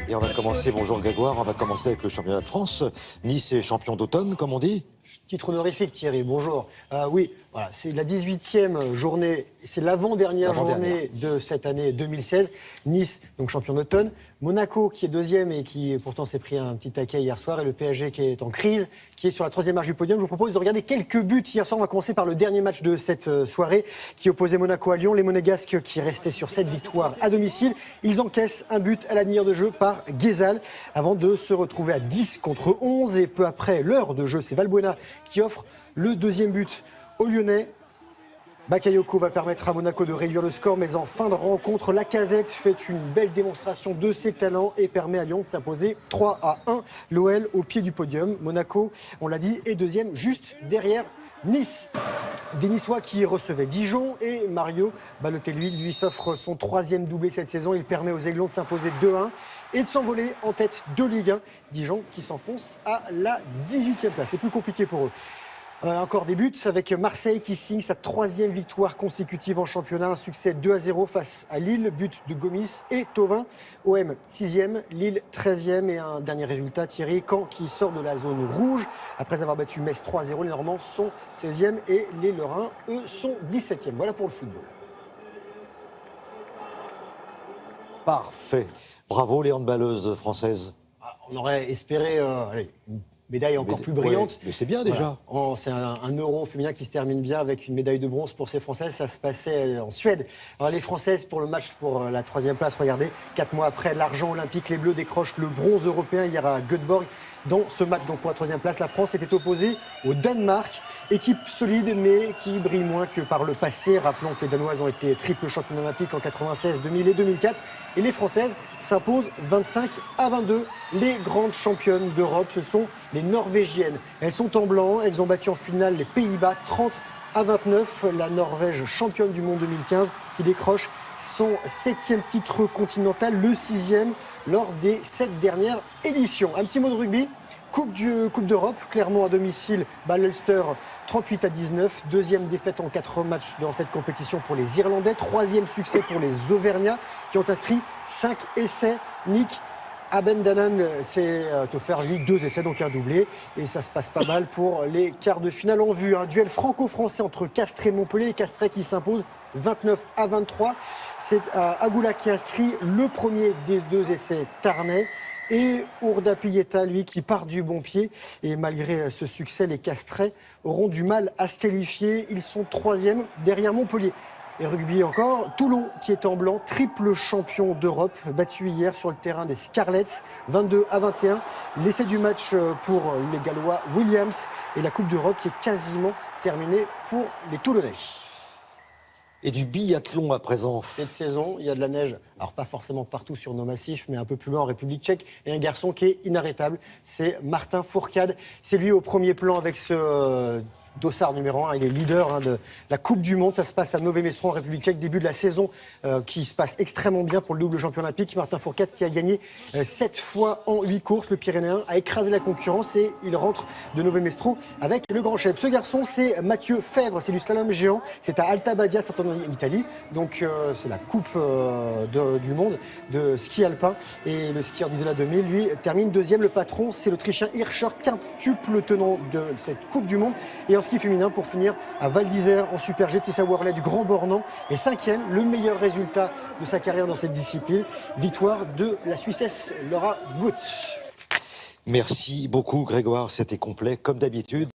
Et on va commencer, bonjour Grégoire, on va commencer avec le championnat de France. Nice est champion d'automne, comme on dit. Titre honorifique, Thierry, bonjour. Oui, voilà, c'est la 18e journée, c'est l'avant-dernière journée de cette année 2016. Nice, donc champion d'automne. Monaco, qui est deuxième et qui pourtant s'est pris un petit taquet hier soir. Et le PSG qui est en crise, qui est sur la troisième marche du podium. Je vous propose de regarder quelques buts hier soir. On va commencer par le dernier match de cette soirée qui opposait Monaco à Lyon. Les Monégasques qui restaient sur 7 victoires à domicile. Ils encaissent un but à la demi-heure de jeu par Guézal avant de se retrouver à 10 contre 11. Et peu après l'heure de jeu, c'est Valbuena qui offre le deuxième but aux Lyonnais. Bakayoko va permettre à Monaco de réduire le score, mais en fin de rencontre, Lacazette fait une belle démonstration de ses talents et permet à Lyon de s'imposer 3-1. L'OL au pied du podium. Monaco, on l'a dit, est deuxième juste derrière Nice. Des Niçois qui recevaient Dijon et Mario Balotelli lui s'offre son troisième doublé cette saison. Il permet aux Aiglons de s'imposer 2-1 et de s'envoler en tête de Ligue 1. Dijon qui s'enfonce à la 18e place. C'est plus compliqué pour eux. Encore des buts avec Marseille qui signe sa troisième victoire consécutive en championnat. Un succès 2-0 face à Lille, but de Gomis et Thauvin. OM 6e, Lille 13e et un dernier résultat, Thierry, Caen qui sort de la zone rouge. Après avoir battu Metz 3-0, les Normands sont 16e et les Lorrains, eux, sont 17e. Voilà pour le football. Parfait. Bravo les handballeuses françaises. On aurait espéré une médaille encore plus brillante. Ouais, mais c'est bien déjà. Voilà. C'est un euro féminin qui se termine bien avec une médaille de bronze pour ces Françaises. Ça se passait en Suède. Alors les Françaises pour le match pour la troisième place, regardez, 4 mois après l'argent olympique, les Bleus décrochent le bronze européen hier à Göteborg. Dans ce match, donc pour la troisième place, la France était opposée au Danemark, équipe solide mais qui brille moins que par le passé. Rappelons que les Danoises ont été triple championnes olympiques en 96, 2000 et 2004. Et les Françaises s'imposent 25-22. Les grandes championnes d'Europe, ce sont les Norvégiennes. Elles sont en blanc, elles ont battu en finale les Pays-Bas 30-29. La Norvège, championne du monde 2015, qui décroche son 7e titre continental, le 6e lors des 7 dernières éditions. Un petit mot de rugby. Coupe d'Europe, Clermont à domicile, bat l'Ulster 38-19. Deuxième défaite en 4 matchs dans cette compétition pour les Irlandais. Troisième succès pour les Auvergnats qui ont inscrit 5 essais. Nick Abendanan s'est offert lui 2 essais, donc un doublé. Et ça se passe pas mal pour les quarts de finale en vue. Un duel franco-français entre Castres et Montpellier. Les Castrais qui s'imposent 29-23. C'est Agoula qui inscrit le premier des 2 essais tarnais. Et Ourda Pieta, lui, qui part du bon pied. Et malgré ce succès, les Castrais auront du mal à se qualifier. Ils sont 3e derrière Montpellier. Et rugby encore, Toulon qui est en blanc, triple champion d'Europe, battu hier sur le terrain des Scarlets, 22-21. L'essai du match pour les Gallois Williams et la Coupe d'Europe qui est quasiment terminée pour les Toulonnais. Et du biathlon à présent. Cette saison, il y a de la neige, alors pas forcément partout sur nos massifs, mais un peu plus loin en République tchèque. Et un garçon qui est inarrêtable, c'est Martin Fourcade. C'est lui au premier plan avec ce dossard numéro 1. Il est leader de la Coupe du Monde. Ça se passe à Nové Mesto en République tchèque. Début de la saison qui se passe extrêmement bien pour le double champion olympique. Martin Fourcade qui a gagné 7 fois en 8 courses. Le Pyrénéen a écrasé la concurrence et il rentre de Nové Mesto avec le grand chef. Ce garçon, c'est Mathieu Fèvre. C'est du slalom géant. C'est à Alta Badia, en Italie. Donc c'est la Coupe du Monde de ski alpin. Et le skieur d'Isola 2000, lui, termine deuxième. Le patron, c'est l'Autrichien Hirscher, quintuple tenant de cette Coupe du Monde. Et en ski féminin, pour finir, à Val d'Isère, en Super G, Tessa Worley du Grand Bornand est 5e, le meilleur résultat de sa carrière dans cette discipline. Victoire de la Suissesse Laura Gut. Merci beaucoup Grégoire, c'était complet comme d'habitude.